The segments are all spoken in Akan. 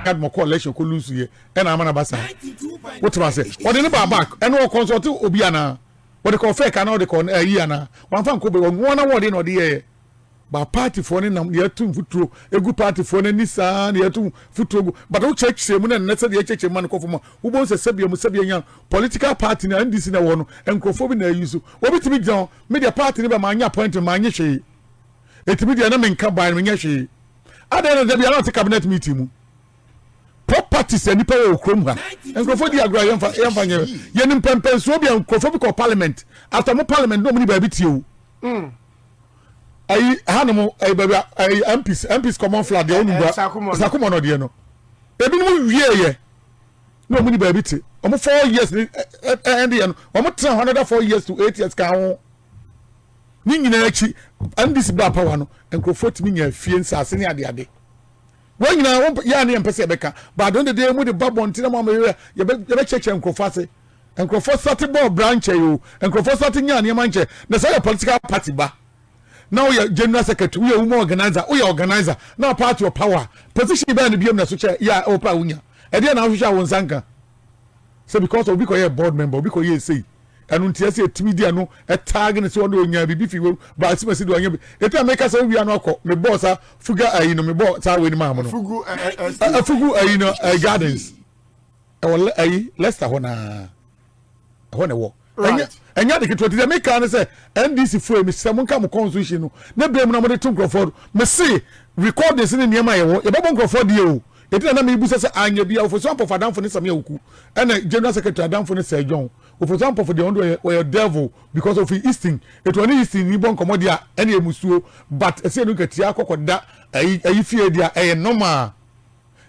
had more collection ko lose ye and amana basa what was say what the back and no consult obiana what the fake and all the con na one fan ko be one award in the ba party for na ye tum futuro egu party for na nisa na ye tum futuro but o check shemu na nese de check man ko fo wo bon se sebia mu sebia nya political party na NDC na wo no enkofo bi na yusu obi timi gyan media party ne ba ma nya appointment ma nya hwe etimi de na menka ban me nya hwe ada na bia na cabinet meeting mu properties ani pa wo krom ha enkofo di agra yemfa nya ye nim pempen so bia enkofo bi ko parliament after mo parliament no mo ni ba bi tie o ayi hanum ayi baby ayi MPs common flag de onugba sakumo no de no ebi no wie ye no mu ni baby ti omo 4 years end ye no omo tran another 4 years to 8 years ka ho ni nyina achi NDC bra power no enkrofo timi nya fie nsase ne ade wo nyina ya ne empese beka but don de mu de babon ti na mo ye be cheche enkrofo ase enkrofo sati ball branch yo enkrofo sati nya ne manche na say political party ba. Now you're general secretary, we are more organizer, we are organizer, now part of power. Position by the BM such yeah, Opa Unya. And then I wish I was Zanka. So because of because you're a board member, because you say, and until I say to media no a tag and so on doing your beefy will, but I see doing it. If I make us say we are not me boss, figure you know, me boss, I win mamma. Fugu, you know, gardens. Let's have one a walk. Right. And yet, the American say NDC for me, someone come constitution. No blame no money to Crawford. Me see record this in near my own. A Babon Crawford you. It is not me who says I may be for example for down for this Samuel and a general secretary down for the Sir John. For example, for the under or devil because of his easting. It was easting Nibon Commodia any musuo, but a say look at Tiako that a fear dia a normal.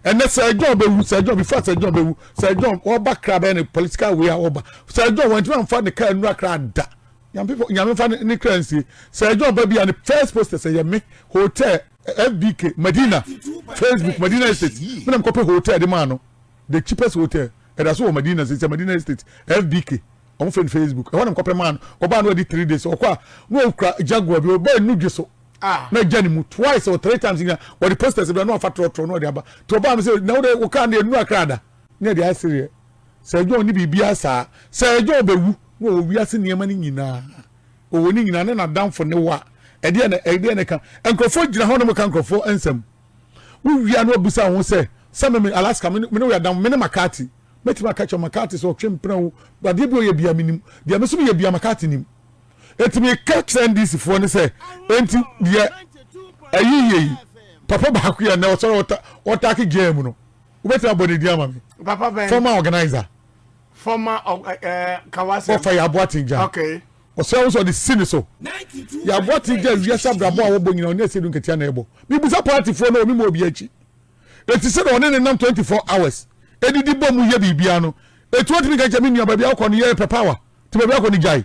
And that's Sir John before Sir John or back crab any political way over. Sir John went to find the car and rock that. Young people, young find any currency. Sir John baby and the first poster say me hotel FBK Medina Facebook Medina Estate. When I'm copy hotel the man, the cheapest hotel. And that's what Medina is. It's a Medina Estate FBK. On Facebook. I want to copy man. Oba no 3 days. Or qua no Jaguar. We buy new gesso. Na jani mu twice or 3 times in what the posters be no fatro no dey aba to ba me say now dey wo kan dey nu akrada na dey asire Sir John ni bibia sa Sir John bewu wo wiase niam ni nyina o woni nyina na damfo ne wa e dey na kan enkrofo gina ho no mo kan enkrofo ensem wo wia no abusa ho say me Alaska me no ya dam me ne makati metima ka cho makati so twempran ba de bi o ye bia minim de me so ye bia makati nim etimi catch NDC for ne say enti de ayi papa ba ku ya na so wota ki game no ubeta body dia ma me papa ben former organizer Kawase of ya boatinja okay o so the sin so ya boatinja wi sabra bo a wo nyina oni ase du nketia na ebo mi busa party for no mi mo obi achi eti se no ne nam 24 hours edidi bom ye bibia no etu otimi ka jami nua ba bia ko no ye pepawa ti ba bia ko ni jai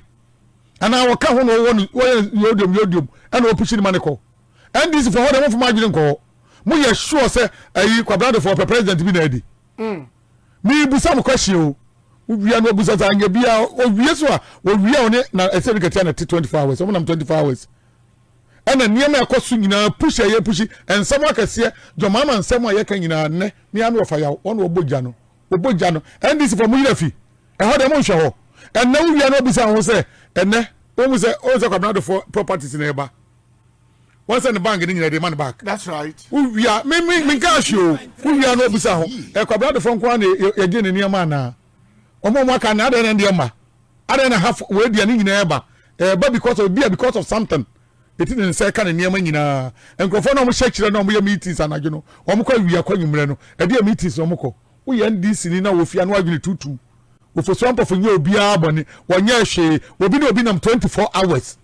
ana wo ka ho no wo yodium ana wo pushi ni maneko NDC for ho dem for magine ko mo ye sure say ayi kwabrado for president bi na edi mi busa mo question o wi anu busa za anya bia o wie so a o wie one na ese ketia na 24 hours o mo nam 24 hours ana niam ekosu nyina pushi ensam akase jomama ensam ayeka nyina ne mi anu ofa ya ono obogja no NDC for mo yirafi e ho dem mo hwe ho enne wi anu busa ho say enne o mu say o say kwabrado for properties na eba once in the bank nyina dey man back that's right we are me cash o we anu busa ho e kwabrado for nkwa na ye gye ne niam na omo mo aka na ada na half we dia ni nyina eba but because of something it didn't say kan niam nyina enkrofo na mo shekire na mo ye meetings anadwo no omo kwa wi akwanyumre no e dia meetings omo ko wo ye NDC ni na wo fia no adwene tutu wo fo swampo fo nye obi abone wonya hwe obi na obi nam 24 hours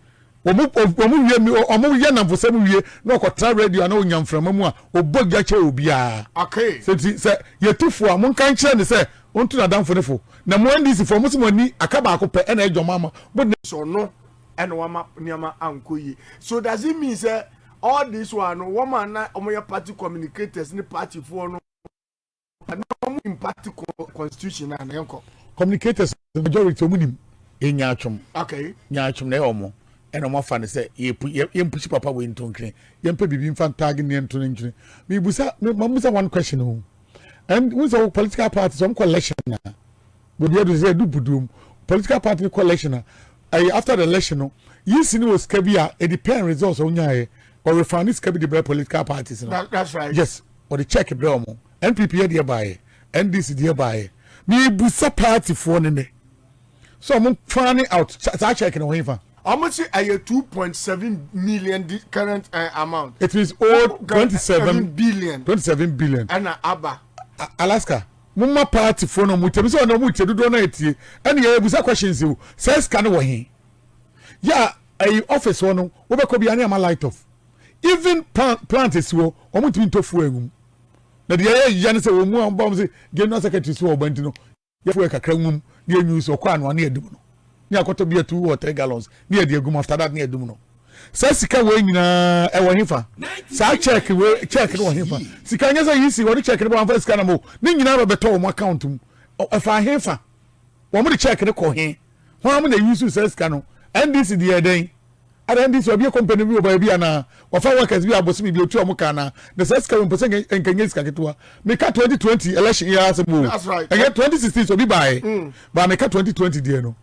omo ye nam fo sem wie na okotra radio na onyamframa mu a obogya che obi a okay se ye tufu a mon kan kire ne se ontu na damfo ne fo na mo NDC fo mo so ni akaba akopɛ ɛna edwomama bo so no and wama niama ankoyi so does it mean say all this one woman na omoya party communicators ni party for no in party constitution na enko communicators the majority omunim enya atwom okay nya atwom na omo ena omo fa ne say ye push papa we ntonkre ye mpa bibi mfa tag ne ntonkre me busa one question o and we say political parties some collection na but you say do budum political party collection after the election no you see no skabia it depend results on nya or refund skabi the political parties no that's right yes or the check be omo NPP there buy NDC there buy me busa party for ne so I'm fanning out start checking on him. How much a 2.7 million current amount? It is old 27 billion. 27 billion. And Abba. Alaska. Mumma party for no mutem so no mutem do na etie. And you busa questions you. Says can wo hin. Yeah, a office one no we be ko bia na ma light off. Even plant is wo omutimi tofu egum. Na de ya ne se wo mu ambam se general secretary so obanti no. Ye fu kakra ngum de enyu so kwa no na edum no. Ni akoto bia 2 or 3 gallons ni e de agum after that ni edum no sa sika we nyina e wo hifa sa check we check no hifa sika nya sa yisi wo check no amfa sika na mo ni nyina ba beto mo account mu e fa hifa wo mo de check no ko he ho am na use sa sika no NDC de eden ada NDC obi company bi oba bia na wo fa workers bi abosi bi otu o mo kana na sa sika we pese enkanye sika ketua me ka 2020 election year asemo that's right e 2016 so bi buy ba me ka 2020 de no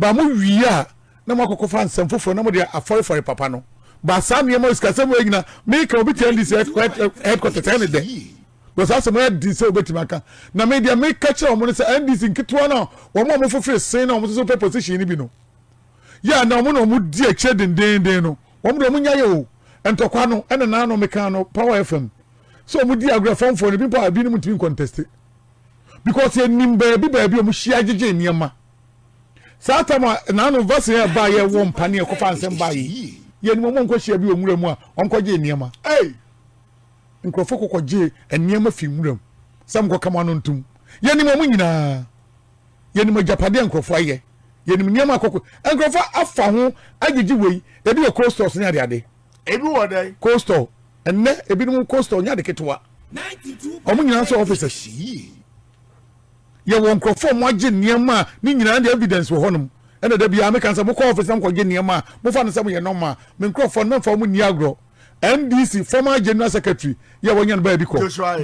ba mo wiya na mo akoko fa nsem foforo na mo de afori for papa no ba sa me mo iska sem egina me ka obi tell this headquarters any day because as mo di say obeti maka na me dia me ka kire o mo say NDC nkitwa na wo mo foforo sen na mo so position ni bi no ya na mo no mo di a kire den no wo mo do mo nyaye o entokwa no ene na no me kan no Power FM so mo di agrafon for ni people abi ni mo timi contest because ye nimba bi o mo hia jeje niema Satama na no verse here ba ye wo mpa ne ekofa nsem ba ye ye ni mo nko hia bi omura mu a onko je niema nkrofo kokko je niema fi mura sam ko kama no ntum ye ni mo nyina ye ni mo japade nkrofo aye ye ni niema kokko nkrofo afa ho agigi wei ebi o cold stores nya de ade ebi wo dai cold store enne ebi no cold store nya de ketwa 92 omo nyina so officers ye won krofo mo age niema ni nyina de evidence wo honum ena da bia me kan say mo call officer mo age niema mo fa no say mo ye normal me krofo no fa mo ni agro NDC former general secretary ye won yan ba bi ko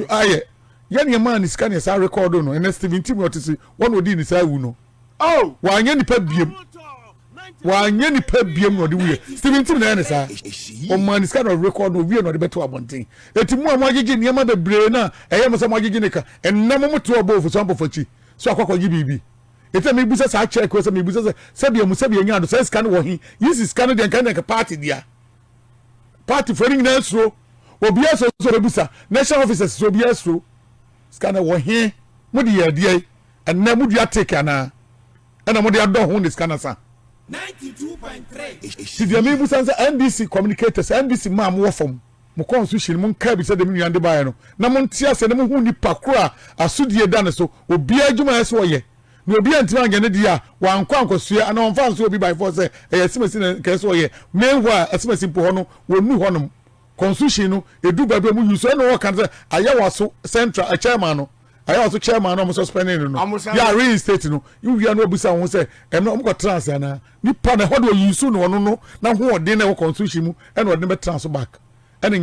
aye ye niema ni scan sa record no ena Steven Tim otisi won odi ni sa wu no oh wa anya ni pa biem no de wie Steven Tim na ene sa o man scan record no wie no de beto abonten eti mo age niema be bre na eye mo say mo age nika enna mo to obo fu so fachi so akoko gi bibi ete me busa sa check ko se me busa se bia mu se bia nya do se scan wo hin yisi scan de kan na party dia party for ring na so obi aso so busa national officers so obi aso scan wo hin mo de ya die enna mo dua take ana mo de ado ho ni scan sa 92.3 si dia me busa se NDC communicators NDC ma mo fom mo constitution mo nka bi se de me nyande bae no na mo ntia se de mo hu ni pakura asudie da ne so obi adwuma eso ye na obi antima anya ne dia wa nkwa nkosua ana onfa nso obi by force simesi na ka eso ye mewa simesi po ho no wonu ho no constitution no edu ba be mo use no wo kan se ayawa so central a chairman no ayawa so chairman no mo suspending no ya reinstate no you no obusa ho se em mo ko transfer na ni pa na ho do use no no na ho odin na wo constitution mu e no odin be transfer back ene